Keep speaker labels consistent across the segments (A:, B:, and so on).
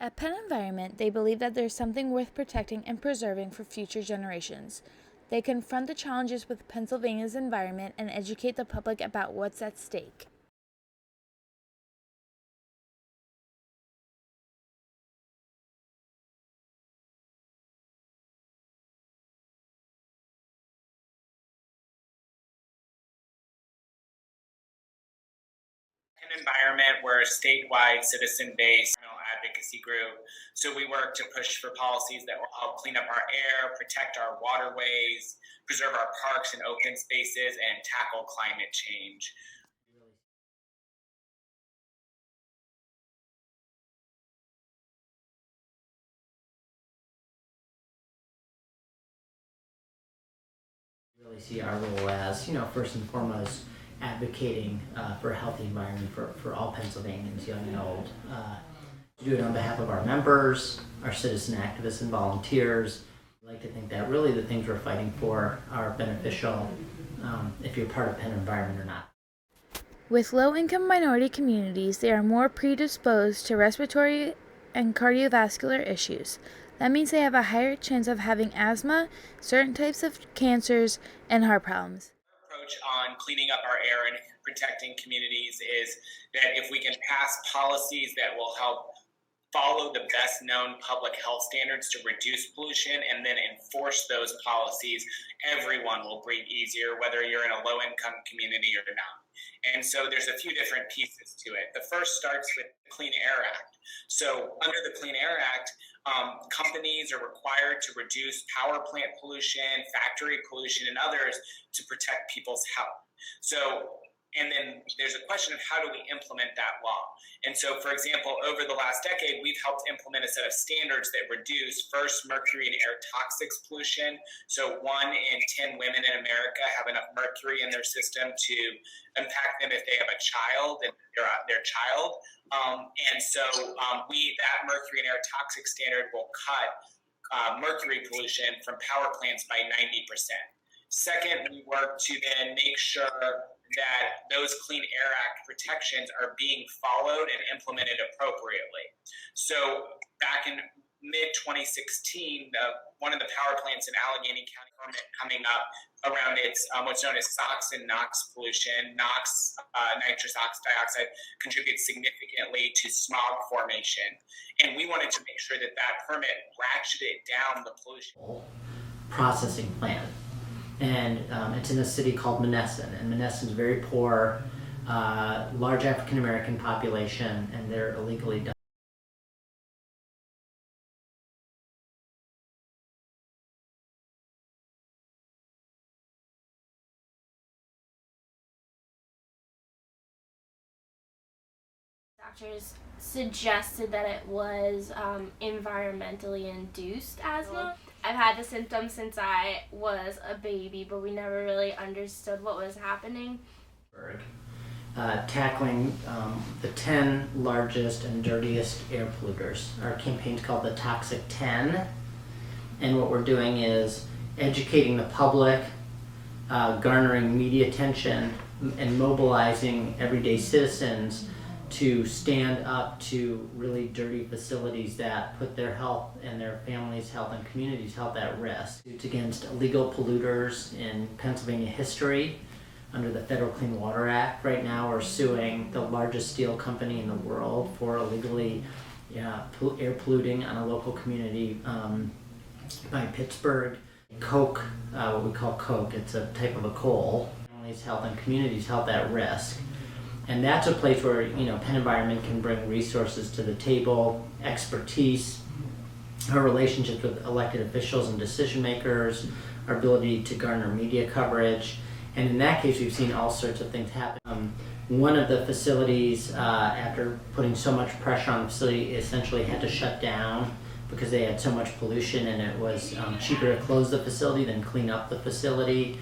A: At PennEnvironment, they believe that there's something worth protecting and preserving for future generations. They confront the challenges with Pennsylvania's environment and educate the public about what's at stake.
B: PennEnvironment, we're a statewide citizen-based advocacy group. So we work to push for policies that will help clean up our air, protect our waterways, preserve our parks and open spaces, and tackle climate change.
C: Really see our role as, first and foremost, advocating for a healthy environment for all Pennsylvanians, young and old. To do it on behalf of our members, our citizen activists and volunteers. I like to think that really the things we're fighting for are beneficial if you're part of PennEnvironment or not.
A: With low-income minority communities, they are more predisposed to respiratory and cardiovascular issues. That means they have a higher chance of having asthma, certain types of cancers, and heart problems.
B: Our approach on cleaning up our air and protecting communities is that if we can pass policies that will help follow the best known public health standards to reduce pollution and then enforce those policies, everyone will breathe easier, whether you're in a low income community or not. And so there's a few different pieces to it. The first starts with the Clean Air Act. So under the Clean Air Act, companies are required to reduce power plant pollution, factory pollution, and others to protect people's health. And then there's a question of how do we implement that law? And so, for example, over the last decade, we've helped implement a set of standards that reduce first mercury and air toxics pollution. So 1 in 10 women in America have enough mercury in their system to impact them if they have a child and their child. That mercury and air toxic standard will cut mercury pollution from power plants by 90%. Second, we work to then make sure that those Clean Air Act protections are being followed and implemented appropriately. So back in mid-2016, one of the power plants in Allegheny County permit coming up around its what's known as SOx and NOx pollution. NOx, nitrous dioxide, contributes significantly to smog formation. And we wanted to make sure that permit ratcheted down the pollution.
C: Processing plant. And it's in a city called Monessen, and Monessen's very poor, large African American population, and they're illegally done.
D: Doctors suggested that it was environmentally induced asthma. I've had the symptoms since I was a baby, but we never really understood what was happening.
C: Tackling the 10 largest and dirtiest air polluters. Our campaign's called the Toxic 10, and what we're doing is educating the public, garnering media attention, and mobilizing everyday citizens to stand up to really dirty facilities that put their health and their families' health and communities' health at risk. It's against illegal polluters in Pennsylvania history under the Federal Clean Water Act. Right now we're suing the largest steel company in the world for illegally air polluting on a local community by Pittsburgh. Coke, what we call coke, it's a type of a coal. Families' health and communities' health at risk. And that's a place where PennEnvironment can bring resources to the table, expertise, our relationships with elected officials and decision makers, our ability to garner media coverage. And in that case, we've seen all sorts of things happen. One of the facilities, after putting so much pressure on the facility, essentially had to shut down because they had so much pollution, and it was cheaper to close the facility than clean up the facility.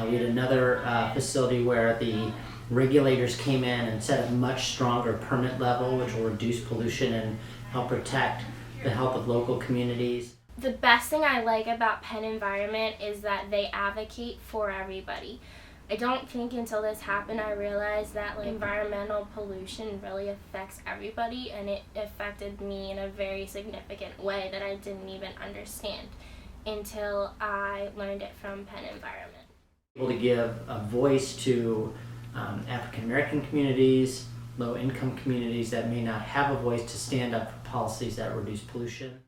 C: We had another facility where the regulators came in and set a much stronger permit level, which will reduce pollution and help protect the health of local communities.
D: The best thing I like about PennEnvironment is that they advocate for everybody. I don't think until this happened I realized that like environmental pollution really affects everybody, and it affected me in a very significant way that I didn't even understand until I learned it from PennEnvironment.
C: Able to give a voice to African American communities, low income communities that may not have a voice to stand up for policies that reduce pollution.